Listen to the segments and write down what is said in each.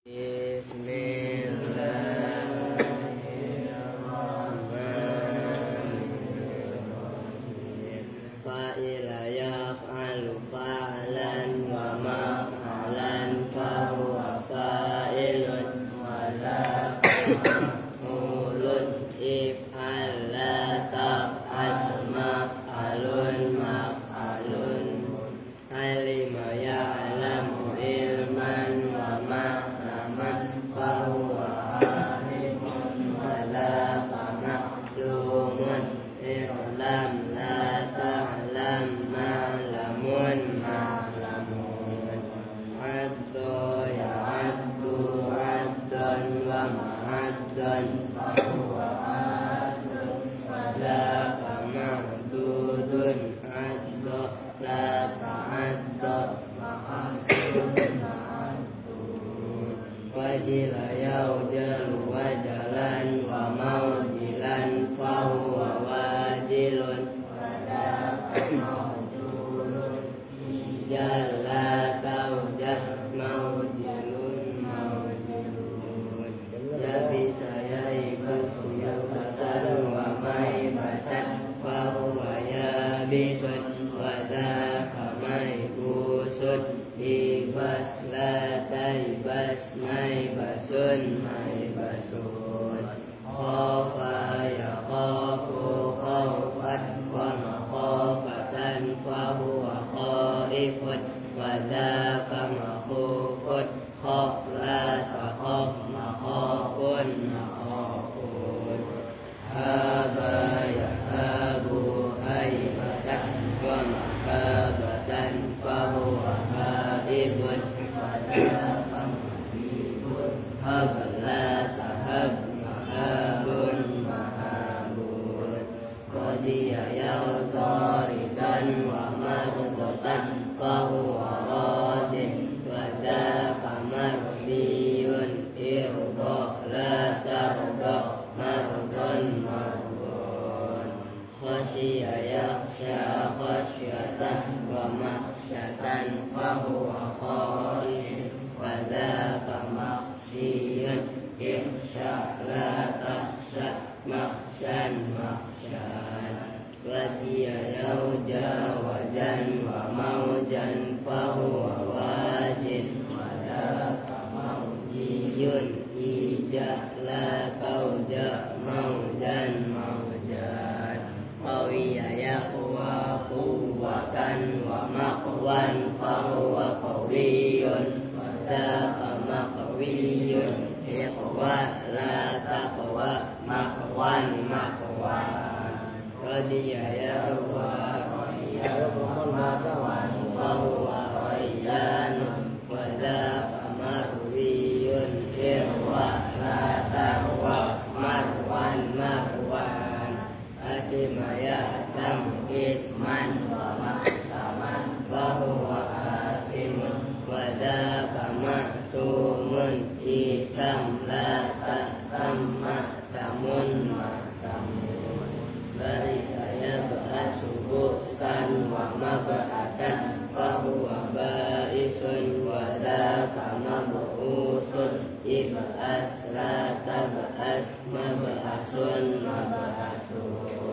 Bismillahirrahmanirrahim. Fa'ila yaf'alu fa'lan wa maf'alan fahuwa fa'ilun wa maf'ulun if'al la taf'al maf'alun maf'alun alima ya'lamu ilman wa ma'laman fahuwa alimun wa la ma'lumun i'lam la ta'lam ma'lamun ma'lamun addo ya'addu addon wa ma'addon fahuwa addun wa la ma'dudun addo la ta'addo ma'adun ma'adun wajila yaujalu wajalan wa maujilan fahuwa wajilun jalla taujad maujilun maujilun jadi saya ibasu yabasan wa mai basan fahuwa yabisun wa dhaka mai busun ibas la taibas mai basun mai basun khofa ya khofu khofat wa makhofatan fahuwa khaifun wa dhaka makhufun khof la takhaf makhofun makhofun haba ya habu haibatan wa mahabatan fahuwa haibun wa dhaka mahibun hab la tahab mahabun mahabun radiya yautaridan wa mardotan fahuwa radin wa dhaka mardiyun irdo la tardo mardon mardon khasyiya yakhsha khasyatan wa makhsyatan fahuwa khasyin wa dhaka makhsyiyun ikhsha la takhsha makhsyan makhsyan wadiya yauja wajan wa maujan fahuwa wajin wa dhaka maujiyun ija la tauja maujan maujan qawiya yaqwa quwwatan wa maqwan fahuwa qawiyun wa dhaka maqwiyun iqwa la taqwa maqwan maqwan radiya yaqwa maqwan fahuwa rayyanun wa dhaka marwiyun iqwa la taqwa marwan marwan asima ya'sam isman wa maqsaman fahuwa asimun wa dhaka ma'sumun isam la ta'sam ma'samun ma'samun bari saya ba'asubusan wa maba'asan fahuwa ba'isun wa dhaka mab'usun ib'as la tab'as mab'asun mab'asun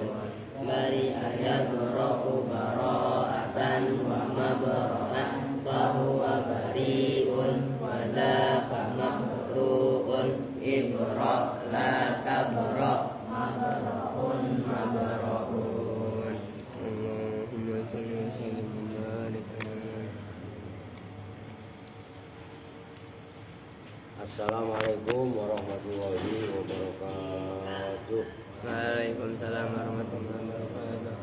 bari ayadra'u bara'atan wa mabra'at fahuwa bari'un wa dhaka mabru'un ibra' la tabra' mabra'un mabra'un Allahumma salli wa sallim wa barik alaihi. Assalamualaikum warahmatullahi wabarakatuh. Waalaikumsalam warahmatullahi wabarakatuh.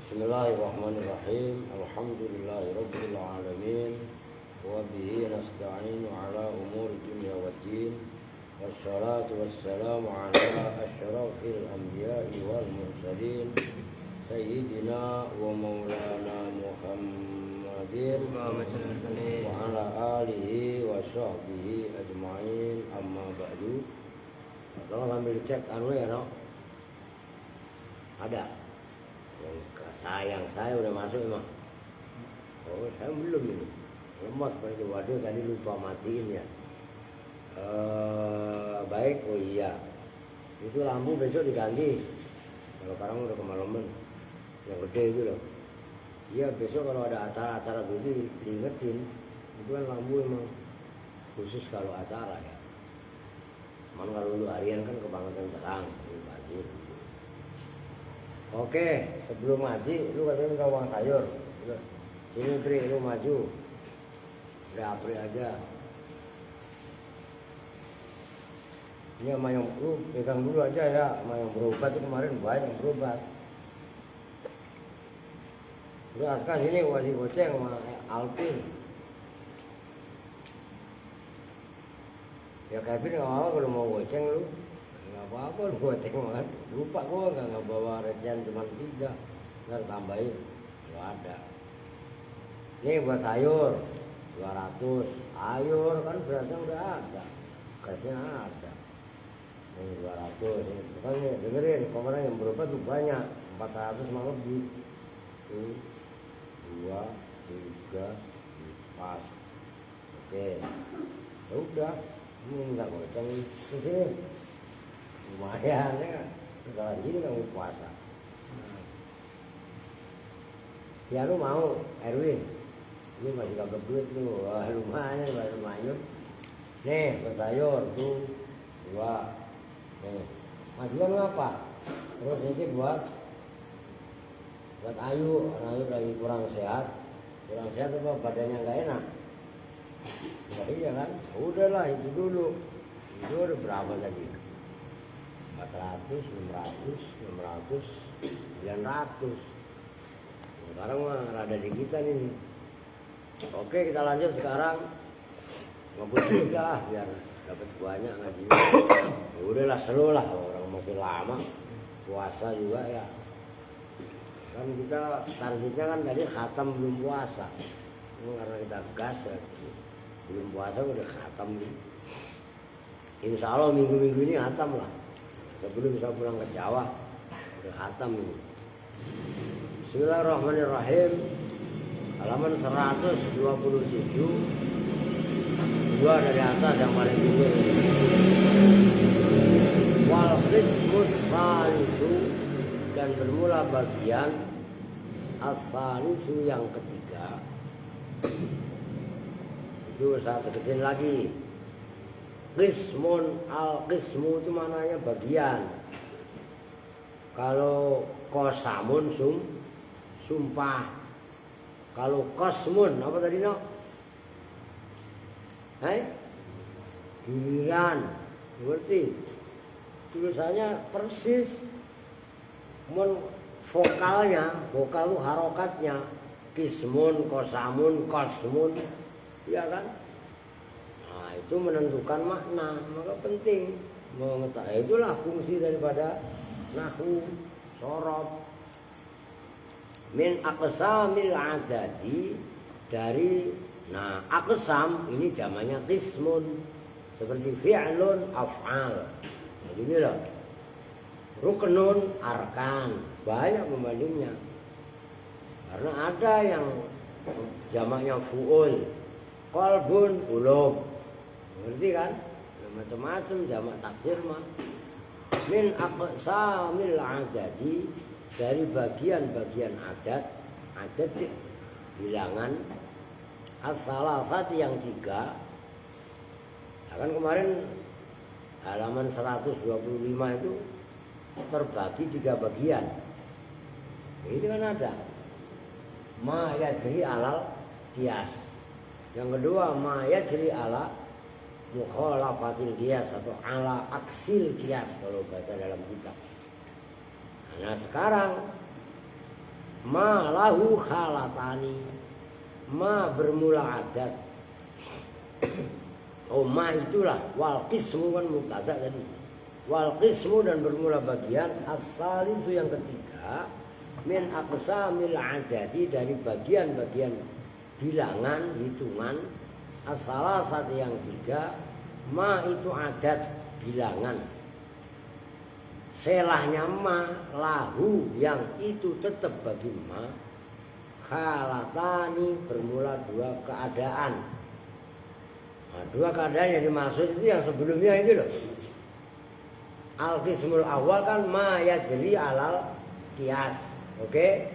Bismillahirrahmanirrahim. Alhamdulillahirabbil alamin. Wa bihi nasta'inu ala umuri dunya waddin. Wassalatu wassalamu ala asyrafil anbiya'i wal mursalin sayyidina wa maulana Muhammadin wa ala alihi wa sahbihi ajma'in amma ba'du. Tolong ambil cek anu ya no. Ada yang saya udah masuk emang. Oh saya belum ini. Lemot pada waduh tadi lupa matiin ya. Baik, oh iya. Itu lampu besok diganti. Kalau sekarang udah kemalaman. Yang gede itu loh. Iya, besok kalau ada acara-acara gitu diingetin. Itu kan lampu emang khusus kalau acara ya. Cuman kalau lu harian kan kebangetan terang, banjir. Oke, sebelum ngaji, lu katanya minta uang sayur. Sini Pri, lu maju. Udah Pri aja. Ini sama yang lu pegang dulu aja ya, sama yang berobat itu kemarin banyak yang berobat. Udah sekarang sini kasih goceng sama Alvin. Ya Kevin nggak apa kalau mau goceng lu, nggak apa-apa lu goceng banget. Lupa gua nggak bawa recehan cuma 3, ntar tambahin, lu ada. Ini buat sayur 200, sayur kan berasnya udah ada, kasihnya ada. Ini 200, ini bukan nih dengerin, kemarin yang berobat tuh banyak, 400 malah lebih. 1, 2, 3, 4. Oke, ya udah. Ini nggak goceng sih, lumayan ya. Kalau gini kamu puasa. Ya lu mau, Erwin, lu masih kagak duit lu, wah lumayan, lumayan. Nih, buat sayur tuh 2. Nih, majuan apa? Terus ini buat Ayu, Ayu lagi kurang sehat apa badannya nggak enak. Ya iya kan, udahlah itu dulu. Itu udah berapa tadi? 400, 600, 900. Sekarang mah rada di kita nih. Oke, kita lanjut sekarang. Ngebut juga biar dapat banyak ngaji. Ya udahlah slow lah, orang masih lama puasa juga ya. Kan kita targetnya kan tadi khatam belum puasa. Karena kita gas ya. Belum puasa udah khatam nih. Insya Allah minggu-minggu ini khatam lah. Sebelum bisa pulang ke Jawa udah khatam ini. Bismillahirrahmanirrahim. Halaman 127. 2 dari atas yang paling tinggi. Wal qismus salisu, dan bermula bagian as-salisu yang ketiga. Itu saya tegasin lagi. Qismun, al-qismu itu maknanya bagian. Kalau kosamun sumpah. Kalau kosmun apa tadi no? Giliran. Ngerti? Tulisannya persis. Cuman vokal itu harokatnya. Qismun, kosamun, kosmun. Ya kan? Nah itu menentukan makna. Maka penting mengetahui. Itulah fungsi daripada nahwu sorof. Min aqsamil adadi, dari aqsam ini jamannya qismun, seperti fi'lun, af'al. Begitu loh. Ruknun, arkan, banyak pembandingnya. Karena ada yang jamaknya fu'ul, qalbun, ulub. Ngerti kan? Macam-macam jamak taksir mah. Min aqsamil adadi, dari bagian-bagian adat bilangan as-salasati yang 3. Kan kemarin halaman 125 itu terbagi 3 bagian. Ini kan ada ma yajri alal qiyas. Yang kedua ma yajri ala mukhalafatil qiyas atau ala aksil qiyas kalau bahasa dalam kitab. Nah sekarang ma lahu halatani, ma bermula adat. Oh ma itulah wal qismu kan mubtada tadi. Wal qismu dan bermula bagian as-salisu yang ketiga min aqsamil adadi, dari bagian-bagian bilangan hitungan as-salasati yang 3. Ma itu adat bilangan. Selahnya ma, lahu yang itu tetap bagi ma. Halatani bermula 2 keadaan. Nah, dua keadaan yang dimaksud itu yang sebelumnya itu loh. Al-qismul awal kan ma yajri alal qiyas. Oke.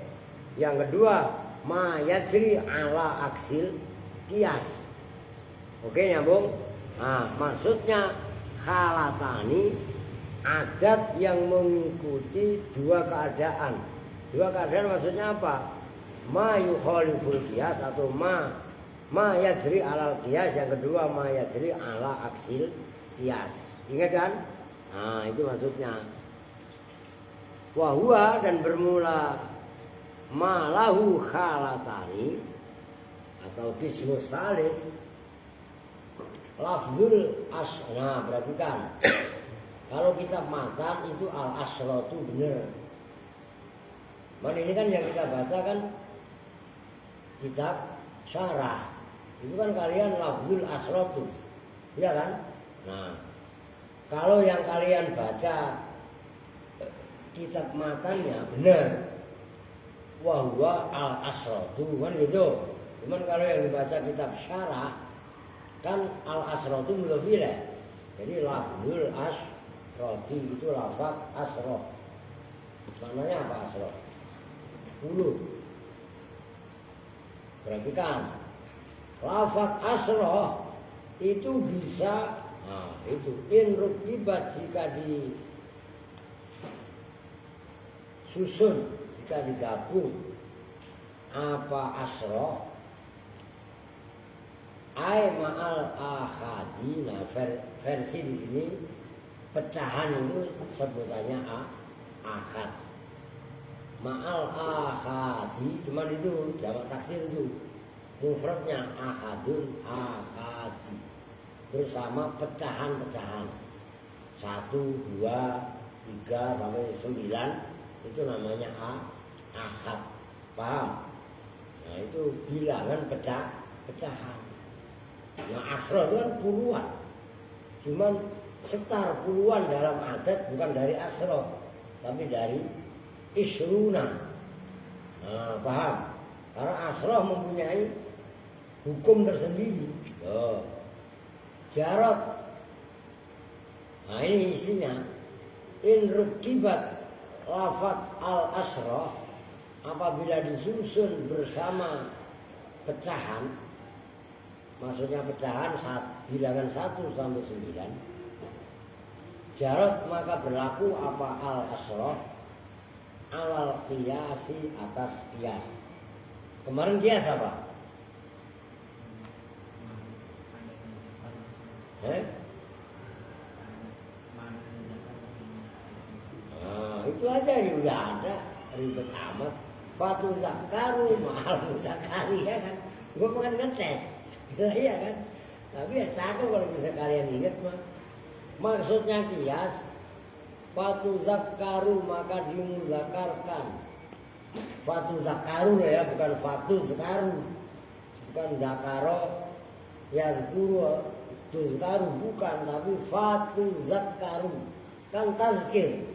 Yang kedua ma yajri ala aksil qiyas. Oke nyambung. Nah, maksudnya khalatani adat yang mengikuti dua keadaan. Dua keadaan maksudnya apa? Ma yukhaliful qiyas atau ma yajri alal qiyas. Yang kedua ma yajri ala aksil qiyas. Ingat kan? Nah, itu maksudnya. Wahua dan bermula malahu khalatani atau qismus salif lafzul nah berarti kan kalau kitab matan itu al asratu bener. Man ini kan yang kita baca kan kitab syarah. Itu kan kalian lafzul asratu. Iya kan? Nah, kalau yang kalian baca kitab matannya benar. Wahwa al asratu kan gitu. Cuman kalau yang dibaca kitab syarah kan al asratu mudhof ilaih. Jadi lafzul asrati itu lafaz asrah. Maknanya apa asrah? 10. Perhatikan. Lafaz asrah itu bisa itu in rukibat jika disusun, jika digabung apa asrah ai ma'al akhadi. Nah, versi di sini pecahan itu sebutannya akhad. Ma'al akhadi cuman itu jamak taksir itu. Mufradnya akhadun akhadi. Bersama pecahan-pecahan 1, 2, 3 sampai 9 itu namanya akhad. Paham? Nah, itu bilangan pecahan. Nah, asrah itu kan puluhan. Cuman setar puluhan dalam adat bukan dari asrah, tapi dari isruna. Nah, paham? Karena asrah mempunyai hukum tersendiri. Jarot. Nah, ini isinya. In rukibat lafaz al asrah apabila disusun bersama pecahan, maksudnya pecahan bilangan 1 sampai 9, jarot maka berlaku apa al asrah alal qiyasi atas qiyas. Kemarin qiyas apa? Nah, itu aja ya udah ada, ribet amat. Fatu zakaru mahal muzakari ya kan. Gue bukan ngetes. Iya kan. Tapi ya cakep kalau bisa kalian ingat mah. Maksudnya qiyas fatu zakaru maka dimuzakarkan. Fatu zakaru ya, bukan fatu zakaru. Bukan zakaro ya zikuru tuzkaru bukan, tapi fatu zakaru kan tazkir.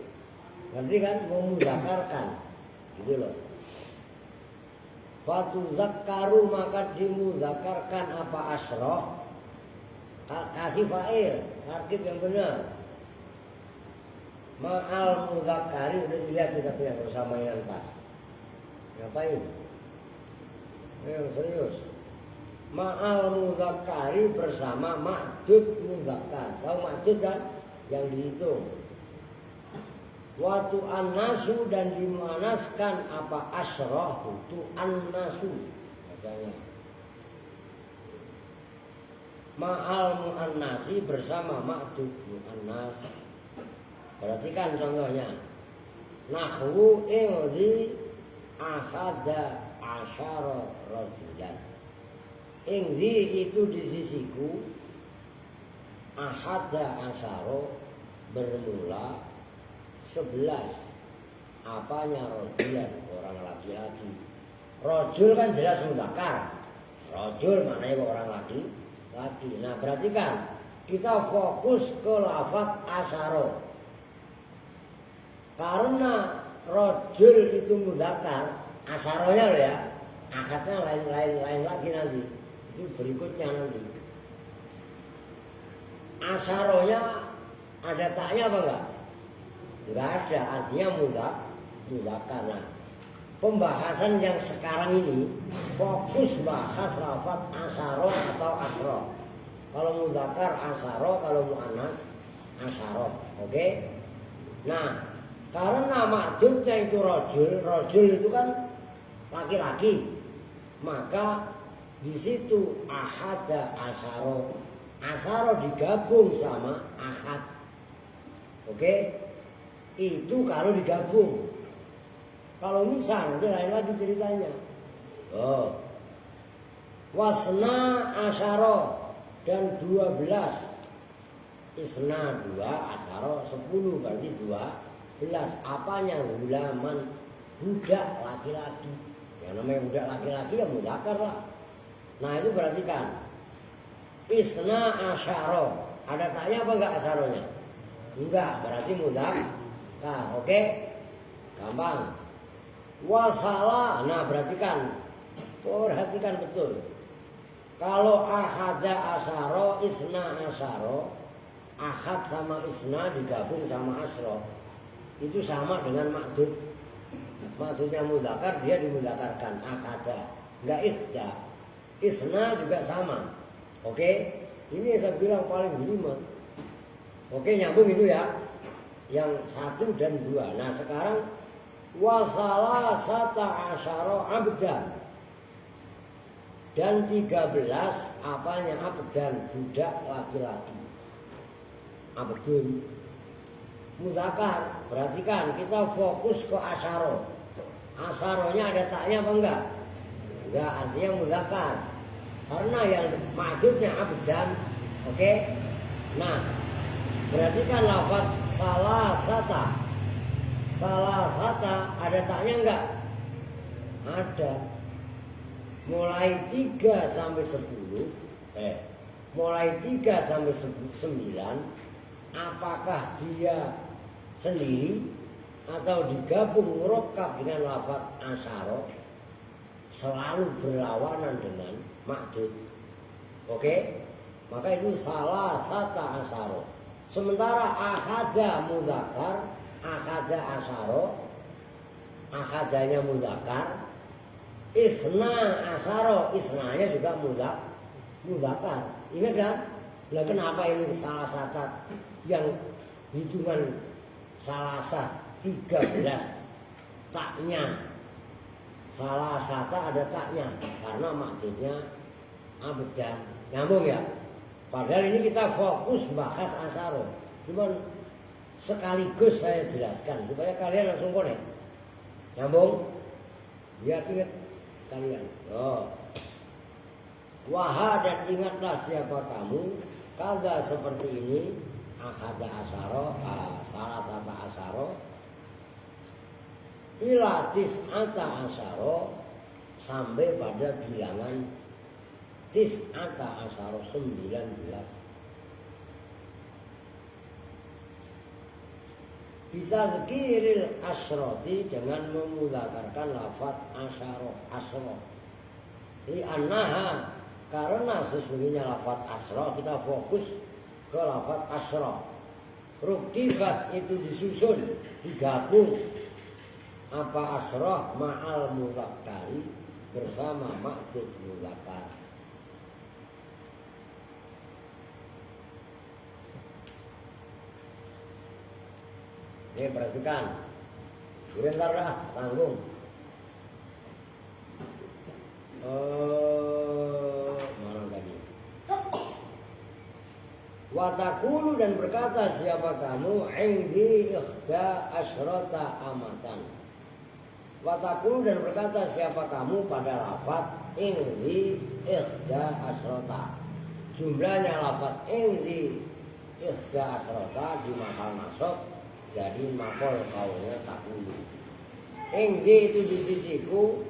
Berarti kan memuzakarkan. Gitu loh. Fatu zakaru maka dimuzakarkan apa asroh. Kasih fa'il, tarkib yang benar. Ma'al muzakari udah dilihat kita punya bersama yang tas. Ngapain? Serius. Ma'al muzakari bersama ma'dud muzakar. Tahu ma'dud kan? Yang dihitung. Watu an-nasu dan dimuanaskan apa asroh itu an-nasu. Katanya. Ma'al mu'annasi bersama ma'dud mu'annas. Perhatikan contohnya. Nahwu ilzi akhada asyara rajulan. Ingzi itu di sisiku ahada asyara bermula 11. Apanya rajulan? Orang laki-laki. Rajul kan jelas muzakkar. Rajul maknanya orang laki. Nah, perhatikan kita fokus ke lafaz asyara. Karena rajul itu muzakkar, asyaranya loh ya. Akadnya lain lagi nanti. Itu berikutnya nanti. asaronya ada taknya apa enggak? Enggak ada, artinya mudzakkar. Nah, pembahasan yang sekarang ini fokus bahas lafaz asaro atau asro. Kalau mudzakkar asaro, kalau muannas asaro. Oke? Nah, karena maksudnya itu rojul itu kan laki-laki, maka di situ ahada asaro digabung sama ahad. Oke? Itu kalau digabung. Kalau misal nanti lain lagi ceritanya. Wasna asaro dan 12. Isna 2, asaro 10, berarti 12. Apanya? Gulaman, budak laki-laki. Yang namanya budak laki-laki ya mudzakkar lah. Nah itu berarti kan isna asyaro. Ada taknya apa enggak asaronya? Enggak, berarti mudzakkar. Oke? Gampang. Wasala. Nah perhatikan betul. Kalau ahada asyaro, isna asyaro, ahad sama isna digabung sama asro, itu sama dengan maksud. Maksudnya mudzakkar, dia dimudzakarkan ahada, enggak ihda. Isna juga sama. Oke? Ini saya bilang paling jelimet. Oke, nyambung itu ya. Yang 1 dan 2. Nah, sekarang wasala sata asyara abdan. Dan 13 apanya? Abdan, budak laki-laki. Abdun mudzakkar. Perhatikan, kita fokus ke asyara. Asaronya ada taknya apa enggak? Enggak, artinya mudzakkar. Karena yang maksudnya abdan. Oke? Nah, perhatikan lafaz salasata. Salasata ada taknya enggak? Ada. Mulai 3 sampai 10. Mulai 3 sampai 9. Apakah dia sendiri atau digabung murokkab dengan lafaz asyara, selalu berlawanan dengan maksud. Oke? Maka itu salasata asyara. Sementara ahada mudzakkar, ahada asyara, ahadanya mudzakkar, isna asyara, isnanya juga mudzakkar. Ingat kan? Lah kenapa ini salasata yang hitungan salasat 13 taknya? Salasata ada taknya karena maksudnya abdan. Nyambung ya? Padahal ini kita fokus bahas asyara. Cuman sekaligus saya jelaskan supaya kalian langsung connect. Nyambung? Biar ingat kalian. Wahai dan ingatlah siapa kamu kada seperti ini ahada asyara, salasata asyara, ila tis'ata asyara, sampai pada bilangan tis'ata asyara 19. Bitadzkiril asyrati, dengan memudzakarkan lafaz asyara, asra. Li'annaha, karena sesungguhnya lafaz asra, kita fokus ke lafaz asra. Rukibat itu disusun, digabung. Apa asrah ma'al mudzakkari, bersama maksud mudzakkar. Ini perhatikan. Sebentar dah, tanggung. Mana tadi? Watakulu, dan berkata siapa kamu, indi ikhda asyrata amatan. Watakulu, dan berkata siapa kamu pada lafaz indi ikhda asyrata. Jumlahnya lafaz indi ikhda asyrata di mahal nasab, jadi makol kaulnya takulu. Indi itu di sisiku.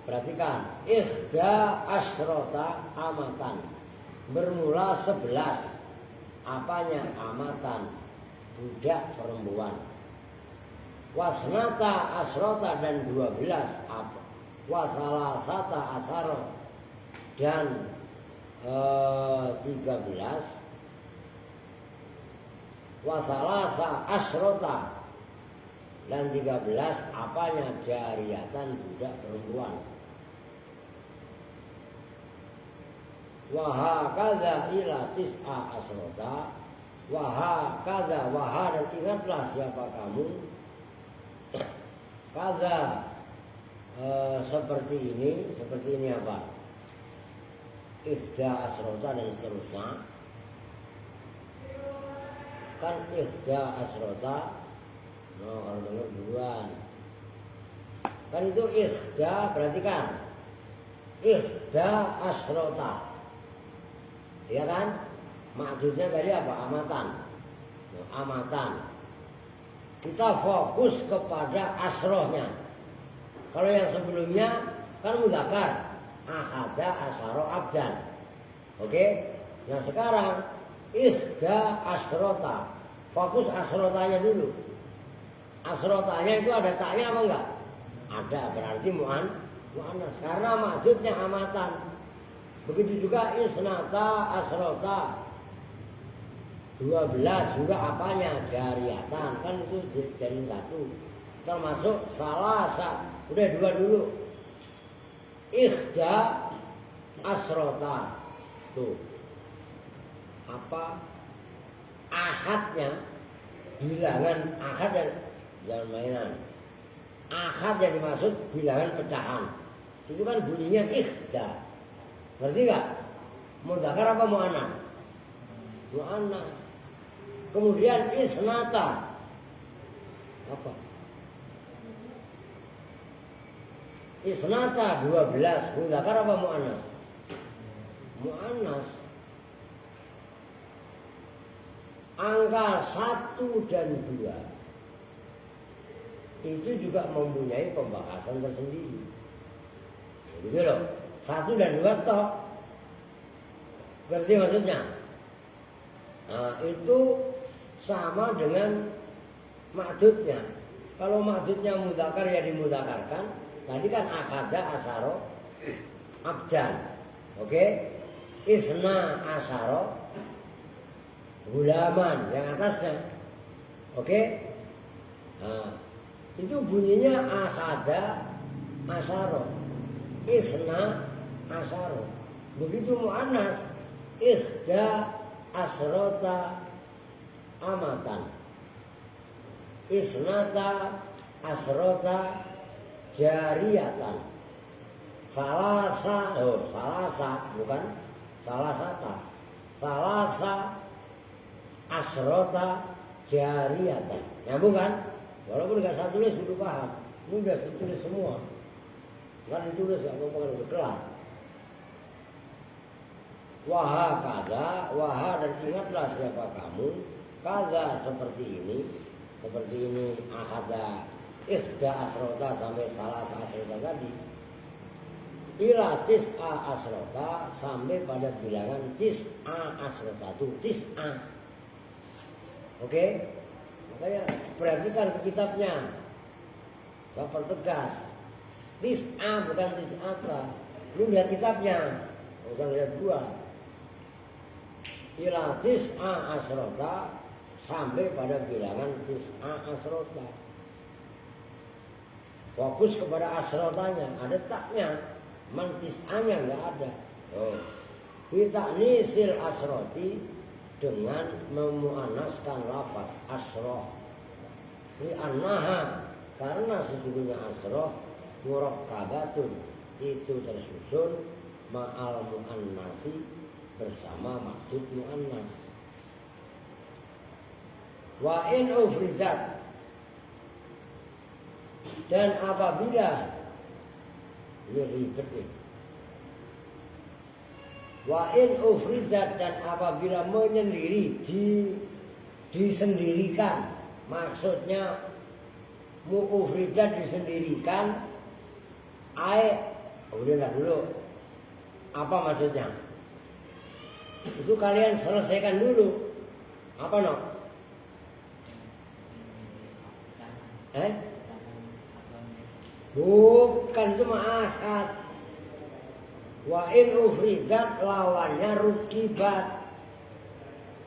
Perhatikan, ikhda asyrata amatan, bermula 11. Apanya? Amatan, budak perempuan. Wasnata asrota, dan 12. Wasalasata asaro, dan 13. wa salasa asrota, dan 13 apanya jariyatan budak perempuan. Wa hakadza ila tis'a asrota, wa hakadza dan ingatlah siapa kamu kada seperti ini apa? Ihda asrota dan seterusnya. Kan ihda asrota, no, kalau dengar duluan kan itu ihda, berarti kan ihda asrota, ya kan? Maksudnya tadi apa? Amatan. No, amatan. Kita fokus kepada asrohnya. Kalau yang sebelumnya kan mudzakkar, ahada asyara abdan. Oke? Nah sekarang ihda asrota, fokus asrotanya dulu. Asrotanya itu ada taknya apa enggak? Ada, berarti mu'annas karena maksudnya amatan. Begitu juga isnata asrota, 12 juga apanya? Jariyatan, kan itu jadi satu. Termasuk salasa, udah 2 dulu. Ihda asrota, tuh apa? Ahadnya, bilangan ahad, jangan mainan. Ahad yang dimaksud bilangan pecahan. Itu kan bunyinya ihda. Ngerti gak? Mudzakkar apa mu'annas? Mu'annas. Kemudian isnata, apa? Isnata 12, mudzakkar apa mu'annas? Mu'annas. Angka 1 dan 2 itu juga mempunyai pembahasan tersendiri. Gitu loh. 1 dan 2 toh. Berarti maksudnya? Nah, itu sama dengan maksudnya. Kalau maksudnya mudzakkar ya dimudzakarkan. Tadi kan akhada asyara abdan. Oke? Isna asyara gulaman yang atasnya. Oke? Nah, itu bunyinya akhada asyara, isna asyara. Begitu mu'annas, ihda asrota amatan, isnata asrota jariyatan, salasa bukan salasata, salasa asrota jariyatan. Nyambung kan? Walaupun nggak saya tulis udah paham. Ini udah ditulis semua. Nggak ditulis nggak ngomong udah kelar. Waha kada, waha dan ingatlah siapa kamu kada seperti ini ahada ihda asrota sampai salasa asrota tadi. Ila tis'a asrota sampai pada bilangan tis'a asrota itu tis'a. Oke? Makanya perhatikan ke kitabnya. Saya pertegas. Tis'a bukan tis'ata. Lu lihat kitabnya. Bukan lihat gua. Ila tis'a asrota sampai pada bilangan tis'a asrota. Fokus kepada asrotanya. Ada taknya. Tis'anya nggak ada. Oh. Kita nisil asroti dengan memuannaskan lafaz asroh. Li annaha, karena sesungguhnya asroh murakkabatun, itu tersusun ma'al muannasi, bersama maksud muannas. Wa in ufrizat, dan apabila, ini ribet nih. Wa in ufridat, dan apabila menyendiri, disendirikan, maksudnya mu'ufridat disendirikan, udahlah dulu, apa maksudnya? Itu kalian selesaikan dulu. Apa no? Bukan, itu ma'ahad. Wa in ufridat lawannya rukibat.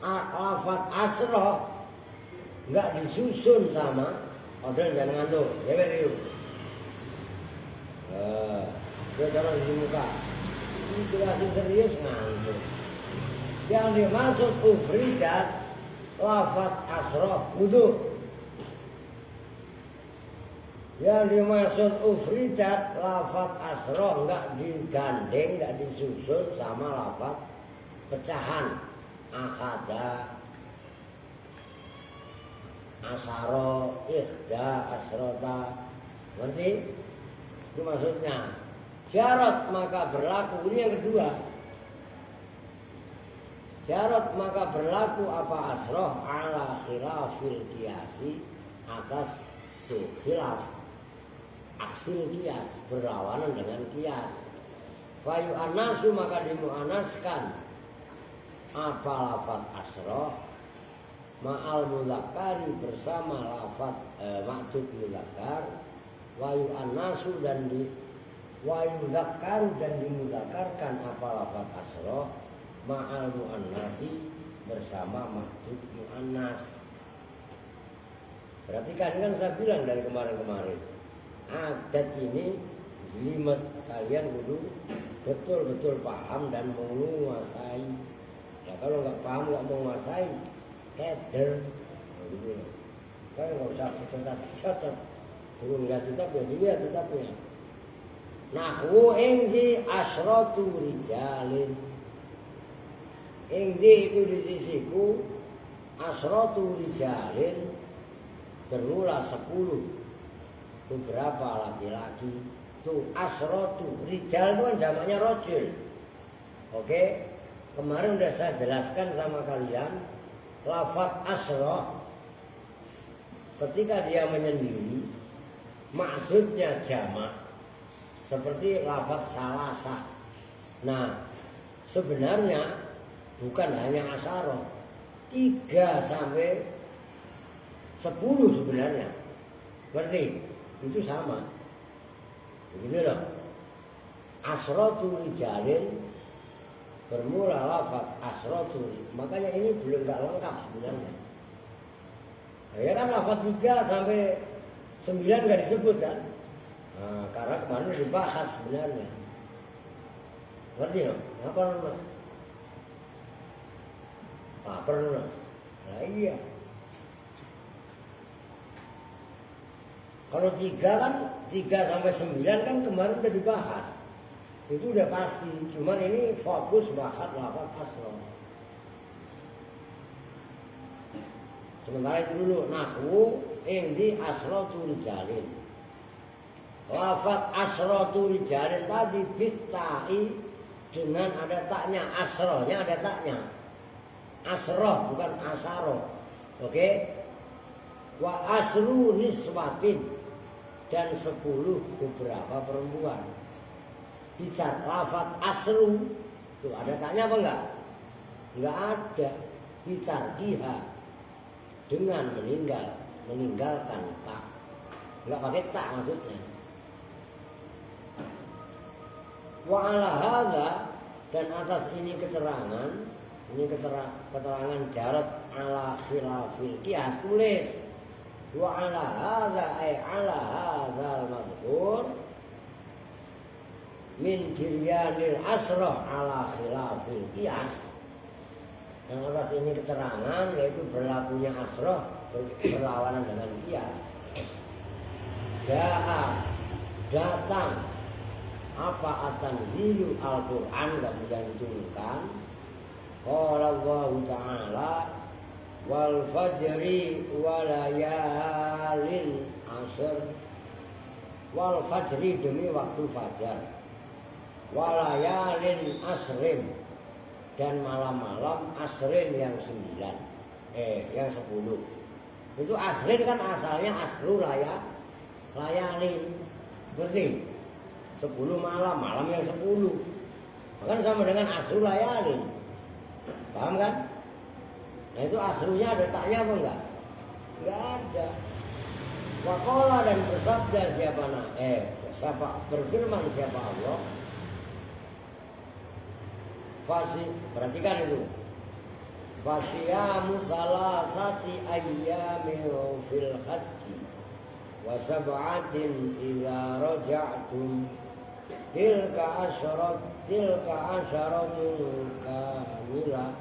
Lafaz asroh nggak disusun sama order jangan ngantuk, ya beriu. Dia taruh di muka, ini jelasin serius ngantuk. Yang dimaksud ufridat lafat asroh wudu. Yang dimaksud ufridat lafat asroh nggak digandeng, nggak disusun sama lafat pecahan akhada, asaro, ikhda, asrota. Ngerti? Itu maksudnya. Syarat maka berlaku, ini yang kedua. Syarat maka berlaku apa asroh ala khilafil kiasi atas tuh khilaf aksil kias, berlawanan dengan kias. Fayu anasu maka dimuanaskan apa lafat asroh ma'al mudzakkari bersama lafat maktub mudzakkar. Wayu anasu dan di wayu dzakkaru dan dimudzakarkan apa lafat asroh ma'al muannasi bersama maktub muannas. Perhatikan kan saya bilang dari kemarin-kemarin, adat ini jelimet, kalian kudu betul-betul paham dan menguasai. Nah kalau nggak paham, nggak menguasai, keder, gitu. Kalau nggak usah catat, suruh nggak tetap ya dia tetapnya. Nahwu ingdi asratu rijalin, ingdi itu di sisiku asratu rijalin bermula 10 beberapa laki-laki. Tuh asrotu rijal itu kan jamaknya rojul. Oke, kemarin udah saya jelaskan sama kalian lafaz asroh ketika dia menyendiri maksudnya jamak seperti lafaz salasa. Nah sebenarnya bukan hanya asaroh, 3 sampai 10 sebenarnya. Berarti itu sama. Begitu loh. Asratu rijalin bermula lafaz asratu. Makanya ini belum enggak lengkap sebenarnya. Nah, ya kan lafaz 3 sampai 9 enggak disebut kan? Nah, karena kemarin dibahas sebenarnya. Ngerti loh? Apa namanya? Lapar loh. Nah iya. Kalau 3 kan 3 sampai 9 kan kemarin udah dibahas. Itu udah pasti. Cuman ini fokus bahas lafaz asroh. Sementara itu dulu nahwu indi asrotu rijalin. Lafaz asrotu rijalin tadi bitai dengan ada taknya, asrohnya ada taknya. Asroh bukan asaroh. Oke? Wa asru niswatin dan 10 beberapa perempuan. Bicar lafaz asru itu ada taknya apa enggak? Enggak ada. Bicar diha dengan meninggalkan tak. Enggak pakai tak maksudnya. Wa ala hadza dan atas ini keterangan jarat ala khilafil qiyas tulis. Wa ala hadza ay ala hadzal madhkur min jiryanil asrah ala khilafil qiyas. Yang atas ini keterangan yaitu berlakunya asrah berlawanan dengan qiyas. Datang apa atanzilu Al-Qur'an kemudian diturunkan. Qala Allah Ta'ala wal fajri walayalin asr. Wal fajri demi waktu fajar, walayalin asrin dan malam-malam asrin yang 9 yang 10. Itu asrin kan asalnya asru layalin berarti 10 malam yang 10 kan sama dengan asru layalin. Paham kan? Nah itu asrunya ada taknya apa enggak? Enggak ada. Waqala dan bersabda siapa berfirman siapa Allah. Perhatikan itu. Fasiyamu salasati ayyamin fil haji wa sab'atin idza raja'tum tilka asyaratun kamilah.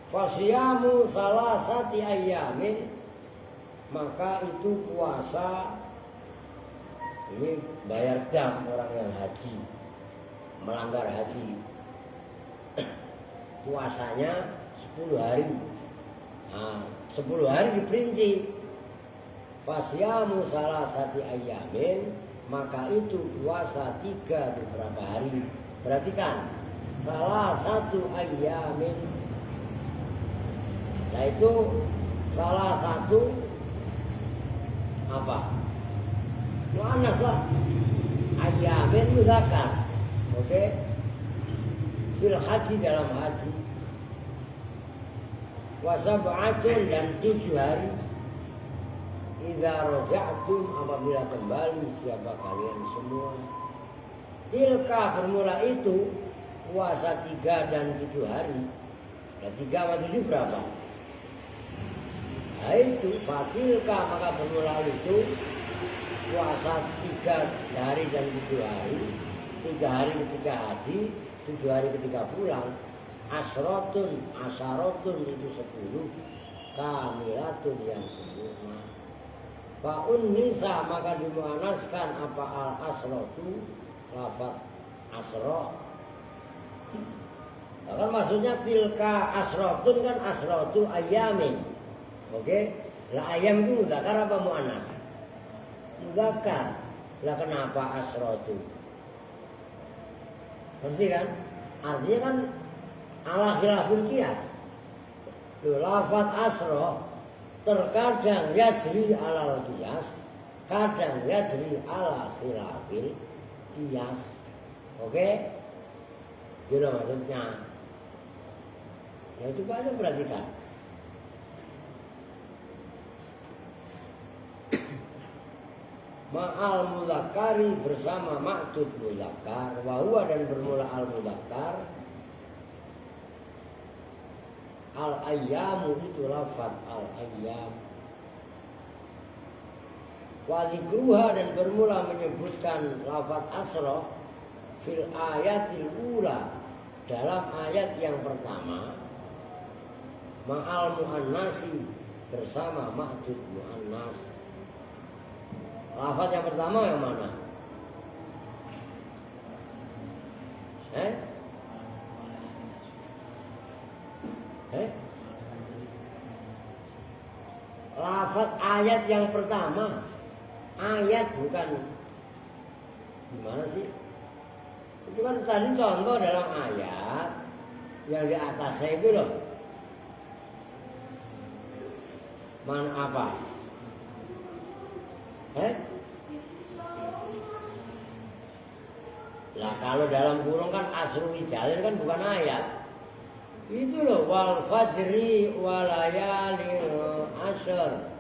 Fasiyamu salasati ayyamin, maka itu puasa. Ini bayar dam orang yang haji, melanggar haji. Puasanya 10 hari. Nah, 10 hari diperinci. Fasyamu salasati ayyamin, maka itu puasa 3 beberapa hari. Perhatikan, salah satu ayyamin. Nah itu salah satu apa? Muannas lah. Ayyamin muzakkar. Oke? Fil haji, dalam haji. Wa sab'atun, dan 7 hari. Idza raja'tum, apabila kembali siapa kalian semua. Tilka, bermula itu puasa 3 dan 7 hari. Nah 3 sama 7 berapa? Nah itu fatilka, maka bermula itu puasa 3 hari dan 7 hari. 3 hari ketika haji, 7 hari ketika pulang. Asrotun itu 10. Kamilatun, yang sempurna. Fa'un nisa, maka dimuanaskan apa al asrotu, lafaz asro. Kan maksudnya tilka asrotun, kan asrotu ayamin. Oke? Lah ayam itu muzakkar apa muannas? Muzakkar. Lah kenapa asrotu? Ngerti kan? Artinya kan ala khilaful qiyas. Lafaz asro terkadang yajri alal qiyas, kadang yajri ala khilafil qiyas. Oke? Itu maksudnya. Ya itu aja, perhatikan. Ma'al muzakkari, bersama ma'tud muzakkar, wa huwa, dan bermula al muzakkar. Al ayyamu, itu lafaz al ayyam. Wa dzikruha, dan bermula menyebutkan lafaz asra fil ayatil ula, dalam ayat yang pertama. Ma'al muannasi, bersama ma'tud muannas. Lafaz yang pertama yang mana? Lafaz ayat yang pertama. Ayat, bukan gimana sih? Itu kan tadi contoh dalam ayat yang di atasnya itu loh. Man apa? Lah kalau dalam kurung kan asru wijalin, kan bukan ayat. Itu loh, wal fajri walayali ashr.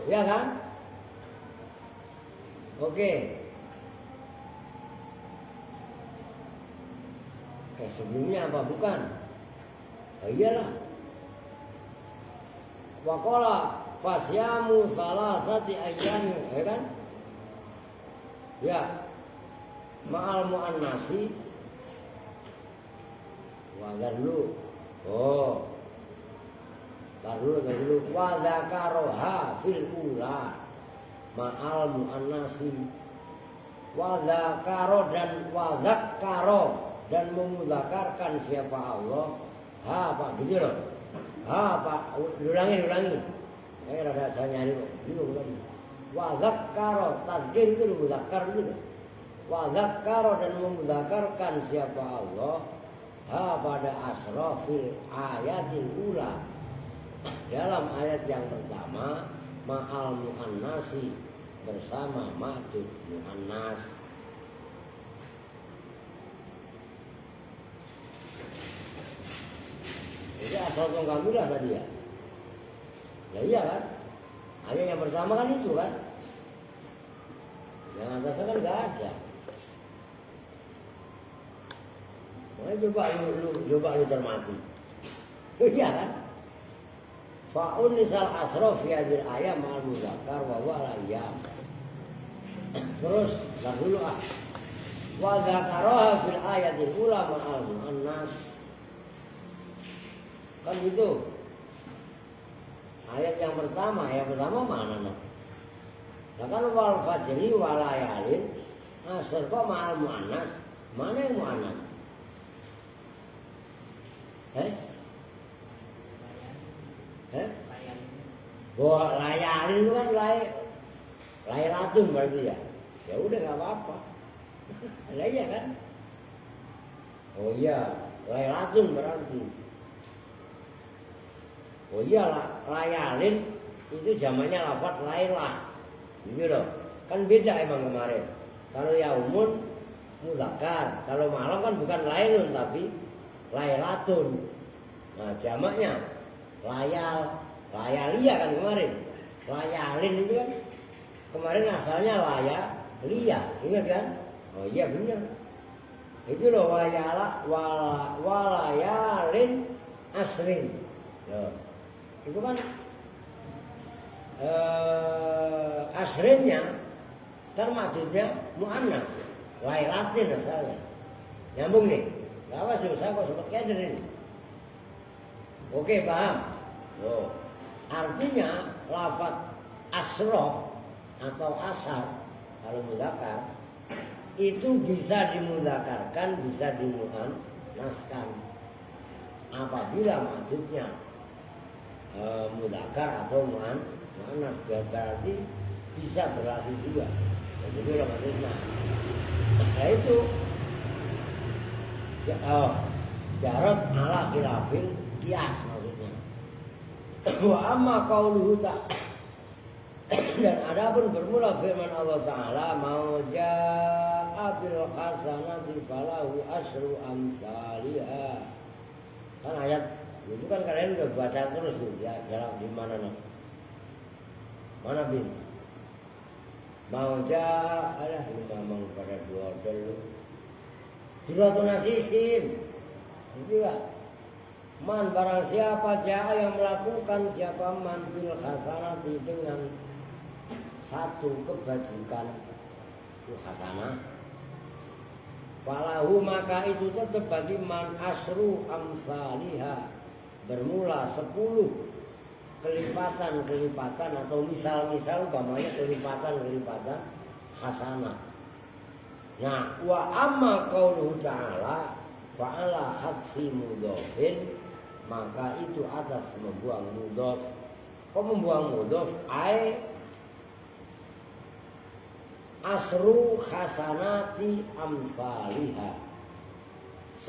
Ya kan? Oke. Sebelumnya apa? Bukan. Oh, iyalah. Waqala fasyamu salasati ayyamin, ya kan? Ya. Ma'al muannasi wa dulu. Oh. Dulu wa dzakaroha fil ula. Ma'al muannasi wa dzakaro, dan wa dzakaro, dan memudzakarkan siapa Allah. Ha, Pak, gitu loh. Ha, Pak, ulangi. Rada saya nyari kok. Gitu bukan. Wa dzakaro, tazkir itu muzakkar itu. Wa dzakaro, dan memudzakarkan siapa Allah. Ha, pada asrafil ayatil ula, dalam ayat yang pertama. Ma'al muannasi, bersama ma'tud muannas. Jadi asal kamilah tadi ya. Ya iya kan? Ayat yang pertama kan itu kan. Yang atasnya kan nggak ada. Coba lu cermati. Iya kan? Fa'un nisal asrof fi hadil ayam ma'al muzakkar wa huwa al ayyam. Terus dah dulu wa dzakaraha fil ayatil ula ma'al muannas. Kan gitu. Ayat yang pertama mana nak? Nah kan wal fajri wa layalin asr kok ma'al muannas. Mana yang muannas? Bahwa layalin itu kan laylatun berarti ya. Ya udah nggak apa-apa. Lah iya kan? Oh iya, laylatun berarti. Oh iya layalin itu zamannya lafaz lailah. Gitu loh. Kan beda emang kemarin. Kalau yaumun muzakkar, kalau malam kan bukan lailun tapi lailatun. Nah, jamaknya layalia kan kemarin. Layalin itu kan kemarin asalnya layalia, ingat kan? Oh iya benar. Itu loh walayalin asrin. Loh. Itu kan asrinnya kan maksudnya muannas, lailatin asalnya. Nyambung nih. Awas saya kok sempat keder ini. Oke, paham? Loh. Artinya lafaz asroh atau asar kalau mudzakkar itu bisa dimudzakarkan, bisa dimuannaskan apabila maksudnya mudzakkar atau muannas berarti bisa berlaku juga. Jadi orang maksudnya. Nah itu jarot ala khilafil qiyas maksudnya. Wa amma qauluhu dan adapun bermula firman Allah Ta'ala mau ja'a bil hasanati falahu asyru amsalihha. Kan ayat itu kan kalian udah baca terus tuh ya, dalam di mana nak? Mana bin? Mau ja'a alah lu ngomong pada dua dulu. Duratun nasihin. Ngerti gak? Man barang siapa ja'a yang melakukan siapa man bil hasanati dengan satu kebajikan itu hasanah falahu maka itu tetap bagi man asru amsalihha bermula 10 kelipatan atau misal umpamanya kelipatan hasanah. Nah wa amma qauluhu ta'ala fa'ala hadfi mudhafin maka itu atas membuang mudhaf. Kok membuang mudhaf? Asru hasanati amsalihha 10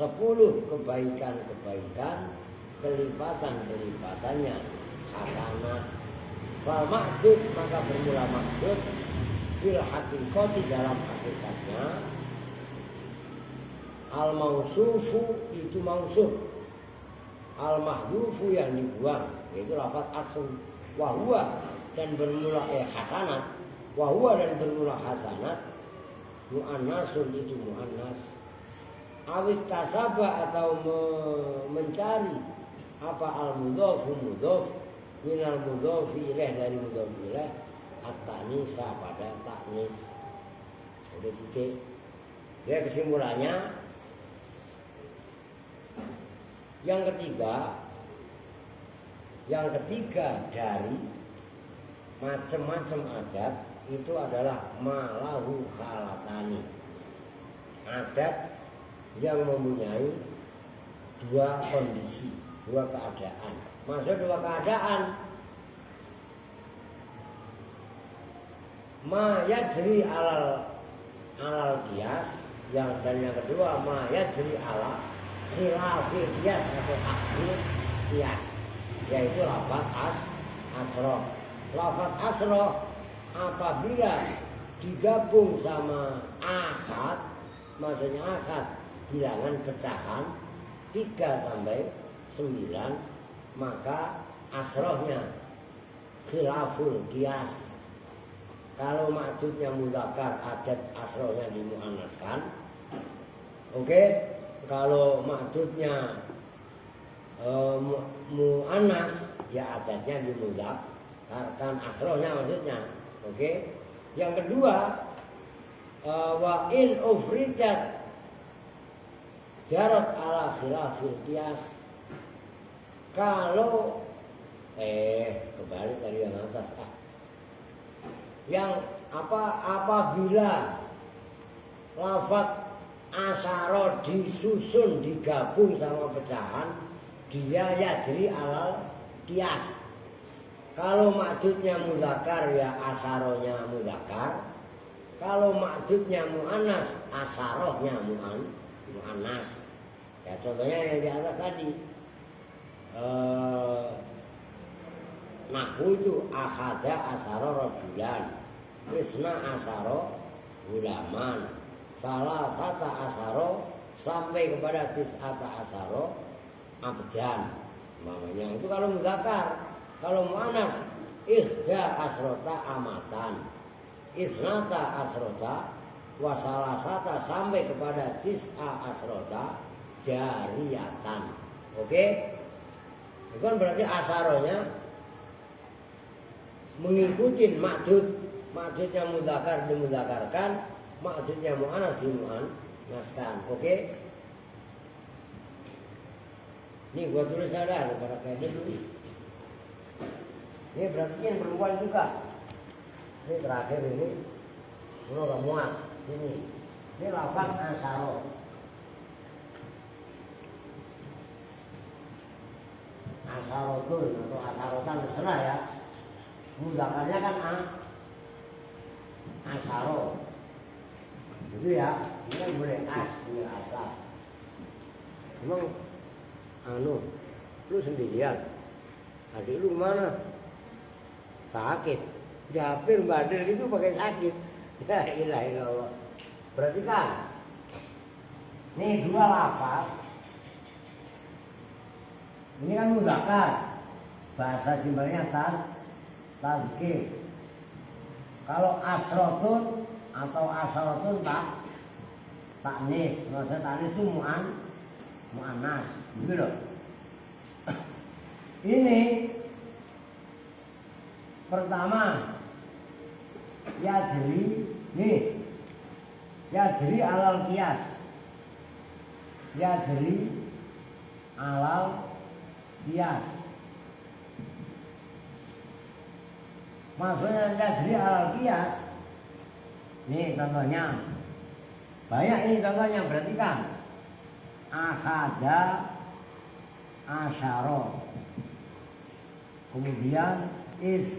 kebaikan kelipatan-kelipatannya hasanah. Fal mahdud maka bermula mahdud fil haqiqati dalam hakikatnya al mausufu itu mausuf al mahdufu yang dibuang yaitu lafaz asru wa huwa dan bermula hasanat wahwa dan bermula hasanat muannasun itu muannas awit tasaba atau mencari apa al mudhofu mudhof minal mudhofi ilaih dari mudhof ilaih at-ta'nisa pada ta'nis. Udah titik ya. Kesimpulannya yang ketiga dari macam-macam adat itu adalah malahu halatani, adat yang mempunyai dua kondisi, dua keadaan. Maksud dua keadaan, ma yajri alal qiyas dan yang kedua ma yajri ala khilafil qiyas atau aksi qiyas, yaitu lafaz asroh. Lafaz asroh apabila digabung sama ahad, maksudnya ahad bilangan pecahan 3 sampai 9, maka asrohnya khilaful qiyas. Kalau maksudnya mudzakkar adat asrohnya dimuannaskan. Oke? kalau maksudnya mu'annas ya adatnya di mudhaf kan asrohnya maksudnya. Oke. Yang kedua wa in ufridat jarat ala khilafil qiyas. Kalau kebalik tadi yang atas. Yang apabila lafaz asyara disusun digabung sama pecahan, dia yajri alal qiyas. Kalau maksudnya mudzakkar ya asarohnya mudzakkar. Kalau maksudnya muannas asarohnya muannas. Ya contohnya yang di atas tadi. Nahwu itu akhada asaro rajulan, isna asaro gulaman, salah sata asaro sampai kepada tis'ata asaro abdan. Namanya itu kalau mudzakkar. Kalau muannas ihda asrota amatan, isnata asrota, wasalasata sampai kepada tis'a asrota jariyatan. Oke? Itu kan berarti asaronya mengikuti maksudnya mudzakkar dimudzakarkan, maksudnya muannas dimuannaskan. Oke? Ini gua tulis ada pada kayak dulu. Ini berarti yang perempuan juga. Ini terakhir ini. Ini gak muat. Ini lafaz asaro. Asarotun atau asarotan terserah ya. Mudzakarnya kan asaro. Gitu ya. Ini kan boleh boleh asar. Emang lu sendirian. Adik lu mana? Sakit. Japir Badr itu pakai sakit. La ilaha illallah. Berarti kan ini dua lafaz. Ini kan mudzakkar. Bahasa simpelnya tazkir. Kalau asrotun atau asrotun taknis. Maksudnya taknis itu muannas. Gitu loh. Ini pertama yajri alal qiyas. Yajri alal qiyas. Maksudnya yajri alal qiyas. Nih contohnya. Banyak ini contohnya, perhatikan. Akhada asyara. Kemudian isna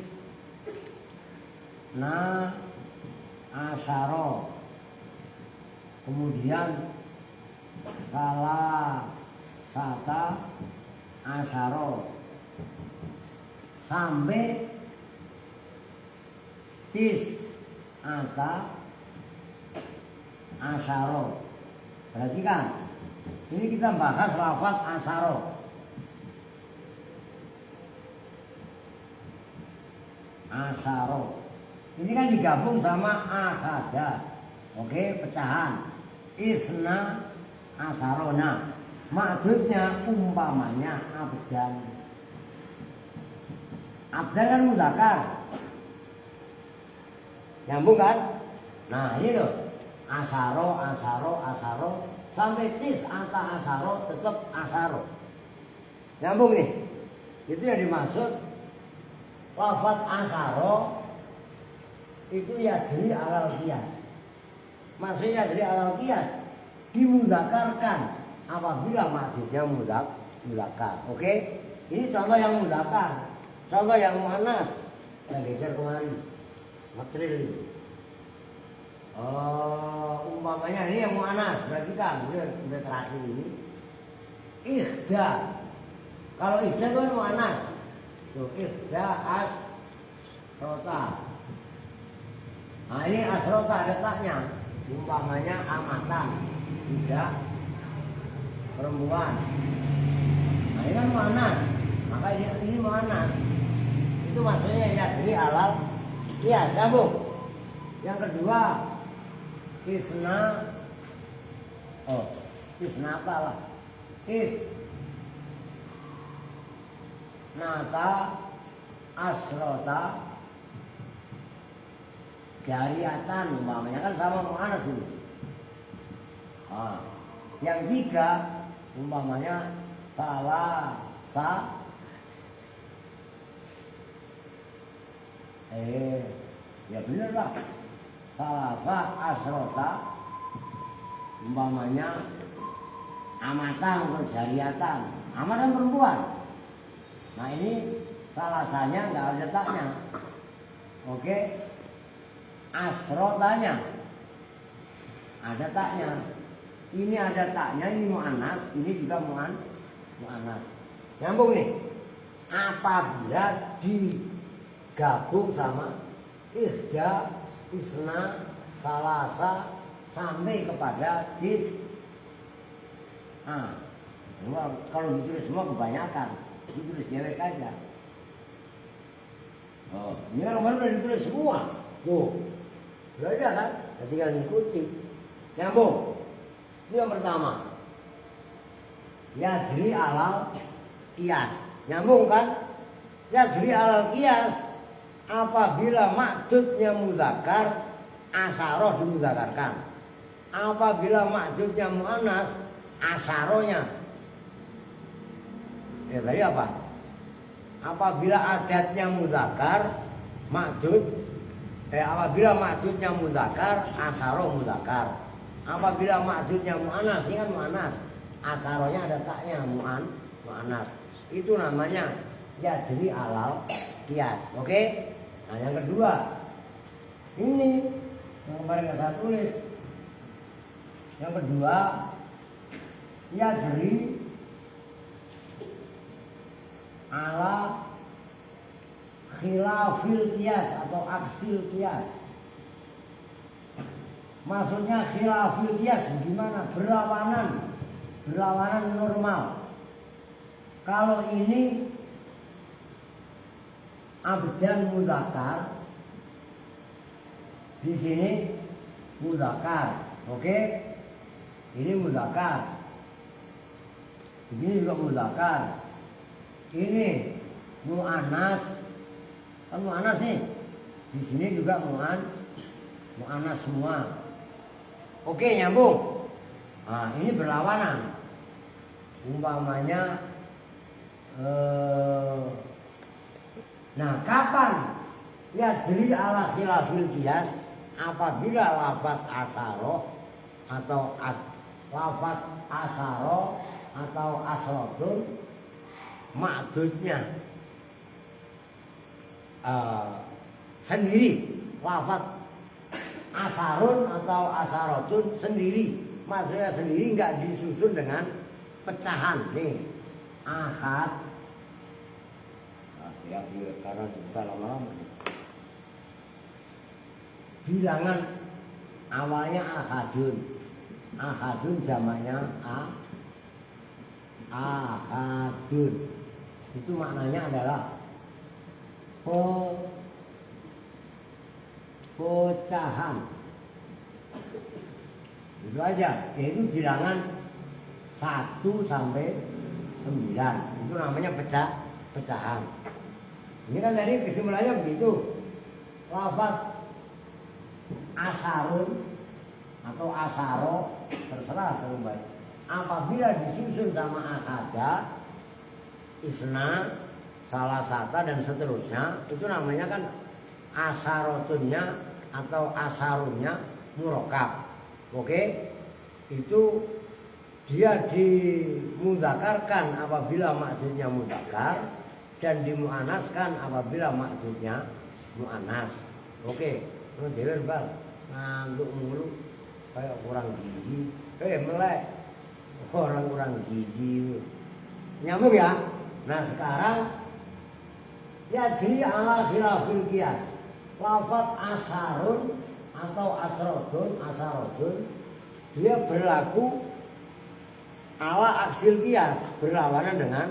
asyara. Kemudian salah sata asyara. Sampai tis'ata asyara. Perhatikan. Ini kita bahas lafaz asyara. Asyara. Ini kan digabung sama akhada. Oke, pecahan. Isna asyarona. Maksudnya umpamanya abdan. Abdan kan mudzakkar. Nyambung kan? Nah ini loh. Asyaro sampai tis'ata asyara tetap asyara. Nyambung nih. Itu yang dimaksud lafaz asyara itu yajri alal qiyas. Maksudnya yajri alal qiyas dimudzakarkan apabila maksudnya mudzakkar. Oke? Ini contoh yang mudzakkar. Contoh yang muannas. Saya geser kemari. Material ini. Umpamanya ini yang muannas, berarti kan udah terakhir ini. Ihda. Kalau ihda itu kan muannas. Tuh, ihda asrota. Nah ini asrota ada taknya. Umpamanya amatan. Tidak perempuan. Nah ini kan muannas. Maka ini muannas. Itu maksudnya yajri alal qiyas. Nyambung. Yang kedua isna Isnata lah. Nata asrota jariatan umpamanya kan sama mu'anas itu. Yang tiga umpamanya salah ya bener lah. Salasa asrota umpamanya amatan untuk jariatan. Amatan perempuan. Nah ini salasanya nggak ada taknya. Oke. Asrotanya ada taknya. Ini ada taknya, ini mu'anas, ini juga mu'anas. Nyambung nih. Apabila digabung sama ihda, isna, salasa sampai kepada dis. Kalau ditulis semua kebanyakan, ditulis cewek aja. Ini kan baru udah ditulis semua. Tuh, udah aja kan? Tinggal ngikuti. Nyambung. Itu yang pertama. Yajri alal qiyas. Nyambung kan? Yajri alal qiyas apabila maksudnya muzakkar asaroh dimudzakarkan. Apabila maksudnya muannas asarohnya. Tadi apa? Apabila adatnya muzakkar maksud apabila maksudnya muzakkar asaroh muzakkar. Apabila maksudnya mu'anas, ini kan mu'anas. Asarohnya ada taknya mu'anas. Itu namanya yajri alal qiyas. Oke? Nah yang kedua, ini yang kemarin saya tulis. Yang kedua, yajri ala khilafil qiyas atau aksil qiyas. Maksudnya khilafil qiyas gimana? Berlawanan normal. Kalau ini abdan mudzakkar, di sini mudzakkar, oke? Ini mudzakkar, ini juga mudzakkar. Ini mu'anas, kan mu'anas nih. Di sini juga mu'anas semua. Oke, nyambung. Nah, ini berlawanan. Umpamanya nah, kapan yajri ala khilafil qiyas? Apabila lafaz asaroh atau lafaz asaroh atau asrotun maksudnya sendiri. Lafaz asarun atau asarotun sendiri, maksudnya sendiri, nggak disusun dengan pecahan. Nih ahad, karena bisa lama-lama. Bilangan awalnya ahadun jamaknya ahadun. Itu maknanya adalah pecahan. Itu aja, yaitu bilangan 1 sampai 9. Itu namanya pecahan. Ini kan tadi kesimpulannya begitu. Lafaz asarun atau asaro, terserah kalau baik. Apabila disusun sama akada, isna, salasata dan seterusnya, itu namanya kan asarotunnya atau asarunnya murokab. Oke? Itu dia dimudzakarkan apabila maksudnya mudzakkar dan dimu'anaskan apabila maksudnya mu'anas. Oke, lu dewe bal ngantuk mulu kayak kurang gizi. Melek orang kurang gizi. Nyambung ya? Nah sekarang yajri ala khilafil qiyas. Lafaz asarun atau asarotun dia berlaku ala aksil qiyas, berlawanan dengan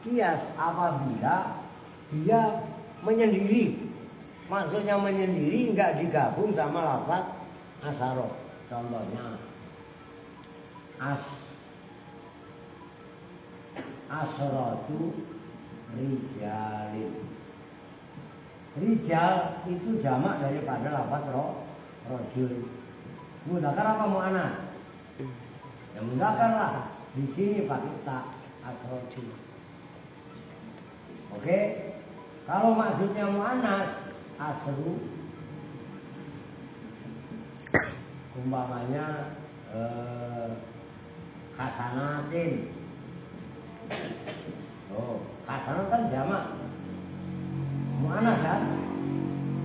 qiyas apabila dia menyendiri. Maksudnya menyendiri, enggak digabung sama lafaz asarot. Contohnya asratu rijalin. Rijal itu jamak daripada lafaz rojul. Mudzakkar apa mu'annas? Ya mudzakkar lah. Di sini pakai ta asratu. Oke. Kalau maksudnya mu'annas asru, umpamanya hasanatin. Oh, hasanat kan jamak. Mu'annas kan?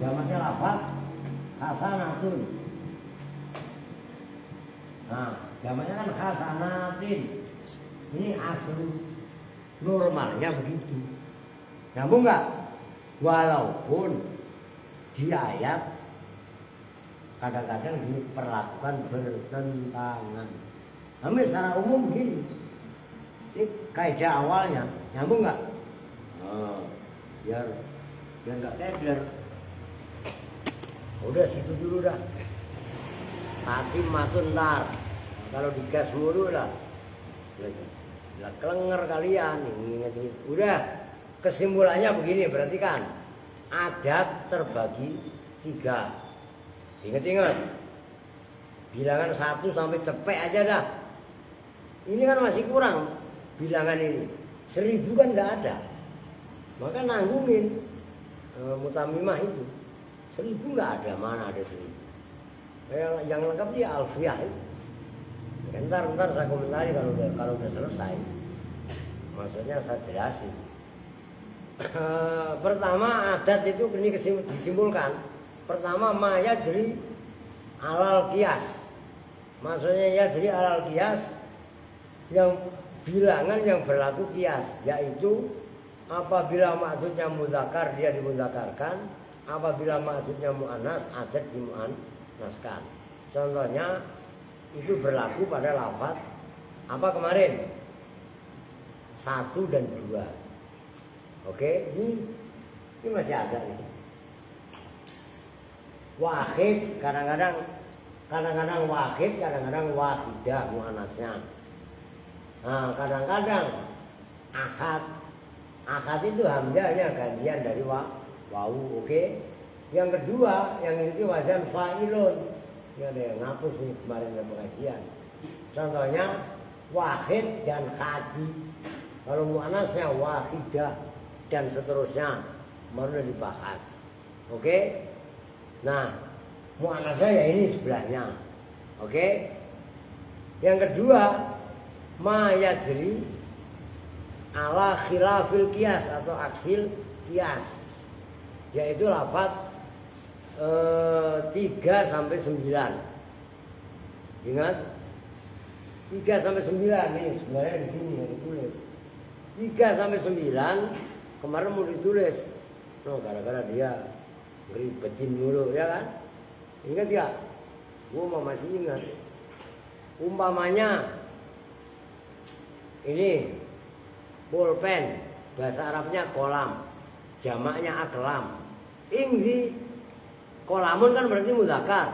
Jamaknya lafaz hasanatun. Nah, jamaknya kan hasanatin. Ini asru. Normalnya begitu. Nyambung nggak? Walaupun di ayat kadang-kadang diperlakukan bertentangan. Tapi secara umum begini. Ini kaidah awalnya. Nyambung nggak? Oh, biar nggak keder. Udah situ dulu dah. Hakim matun ntar. Kalau digas mulu lah. Lah kelenger kalian. Ingat. Udah. Kesimpulannya begini, berarti kan adat terbagi 3. Ingat-ingat. Bilangan 1 sampai cepek aja dah. Ini kan masih kurang bilangan ini. 1000 kan nggak ada. Maka nanggungin mutamimah itu. 1000 nggak ada, mana ada 1000. Yang lengkap dia alfiah itu. Ntar saya komentari kalau udah selesai. Maksudnya saya jelasin. Pertama adat itu ini disimpulkan. Pertama ma yajri alal qiyas. Maksudnya yajri alal qiyas yang bilangan yang berlaku qiyas, yaitu apabila maksudnya mudzakkar dia dimudzakarkan, apabila maksudnya muannas adat dimuannaskan. Contohnya itu berlaku pada lafaz apa kemarin? 1 dan 2. Oke, ini masih ada nih. Wahid kadang-kadang wahid, kadang-kadang wahidah muannasnya. Nah, kadang-kadang ahad. Ahad itu hamzahnya gantian dari wawu, oke? Yang kedua, yang itu wazan fa'ilun. Ini ada yang ngapus nih kemarin ada pengajian. Contohnya wahid dan haji. Kalau muannasnya wahidah dan seterusnya baru dibahas. Oke? Nah, muannasnya ya ini sebelahnya. Oke? Yang kedua, ma yajri ala khilafil qiyas atau aksil qiyas. Yaitu lafaz 3 sampai 9. Ingat? 3 sampai 9 nih sebenarnya di sini yang ditulis. 3 sampai 9 kemarin mau ditulis, gara-gara dia ngeribetin dulu, ya kan? Ingat ya? Gua masih ingat. Umpamanya ini pulpen, bahasa Arabnya kolam, jamaknya aklam. Ingzi kolamun kan berarti mudzakkar.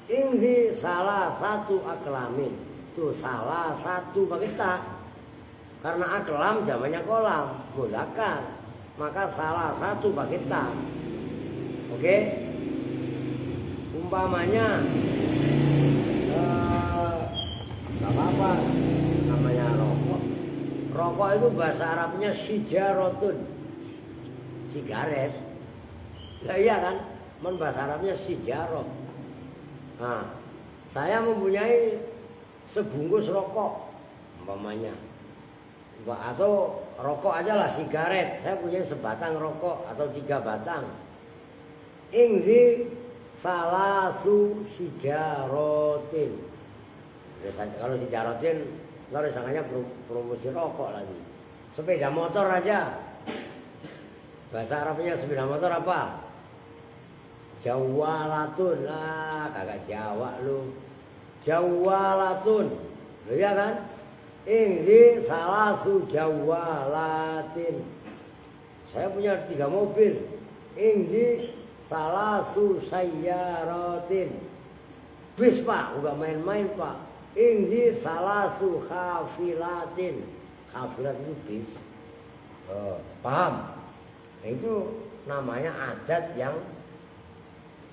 Ingzi salah satu aklamin. Tuh salah satu pakai ta. Karena aklam jamaknya kolam, mudzakkar. Maka salah satu pakai ta. Oke? Umpamanya gak apa-apa namanya rokok. Rokok itu bahasa Arabnya sijarotun, sigaret. Lah iya kan? Bahasa Arabnya sijarot. Nah, saya mempunyai sebungkus rokok umpamanya. Atau rokok aja lah, sigaret. Saya punya sebatang rokok atau 3 batang. Ingzi salasu sijarotin. Kalau sijarotin, ntar disangkanya promosi rokok lagi. Sepeda motor aja. Bahasa Arabnya sepeda motor apa? Jawalatun. Lah, kagak Jawa lu. Jawalatun. Lu ya kan? Ingzi salasu jawalatin. Saya punya 3 mobil. Ingzi salasu sayyaratin. Bis pak, udah main-main pak. Ingzi salasu khafilatin. akhirat itu bis. Paham? Nah, itu namanya adat yang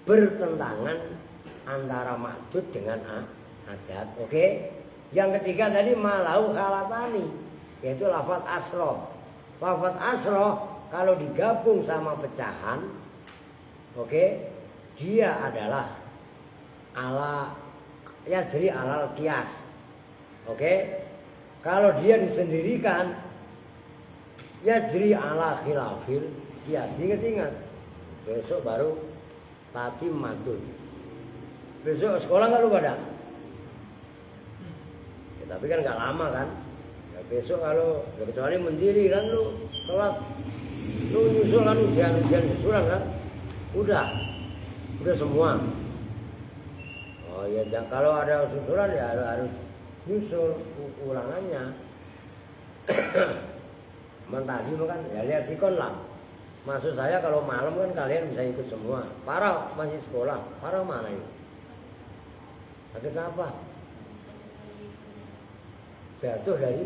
bertentangan antara maksud dengan adat. Oke? Yang ketiga tadi malau khalatani, yaitu lafaz asroh. Lafaz asroh kalau digabung sama pecahan, oke, dia adalah ala yajri alal kias. Oke? Kalau dia disendirikan yajri ala khilafil kias. Ingat-ingat. Besok baru tatim matun. Besok sekolah nggak lu pada? Ya, tapi kan nggak lama kan. Ya, besok kalau ya, kecuali mendiri kan lu telat, lu nyusul kan ujian susulan kan, udah semua. Oh ya, kalau ada susulan ya harus nyusul ulangannya. Tadi kan ya lihat sikon lah. Maksud saya kalau malam kan kalian bisa ikut semua. Para masih sekolah, para mana ini? Sakit apa? Jatuh dari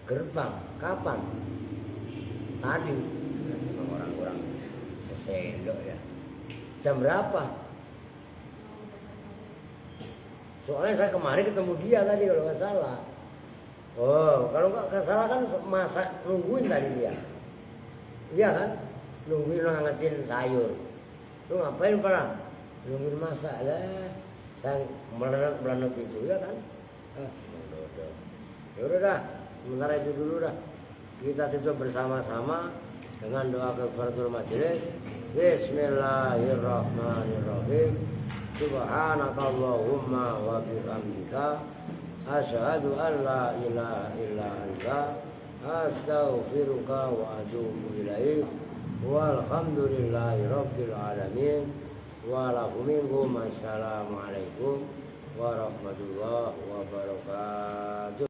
gerbang. Kapan? Tadi. Memang orang-orang sesendok ya. Jam berapa? Soalnya saya kemarin ketemu dia tadi kalau nggak salah. Oh, kalau nggak salah kan masak nungguin tadi dia. Iya kan? Nungguin ngangetin sayur. Lu ngapain para? Nungguin masak lah. Saya melenut itu ya kan? Ya udah dah, sementara itu dulu dah. Kita tutup bersama-sama dengan doa kafaratul majelis. Bismillahirrahmanirrahim. Subhanakallahumma wa bihamdika asyhadu an la ilaha illa anta astaghfiruka wa atubu ilaik. Walhamdulillahi rabbil alamin. Wa lakum minkum assalamualaikum warahmatullahi wabarakatuh.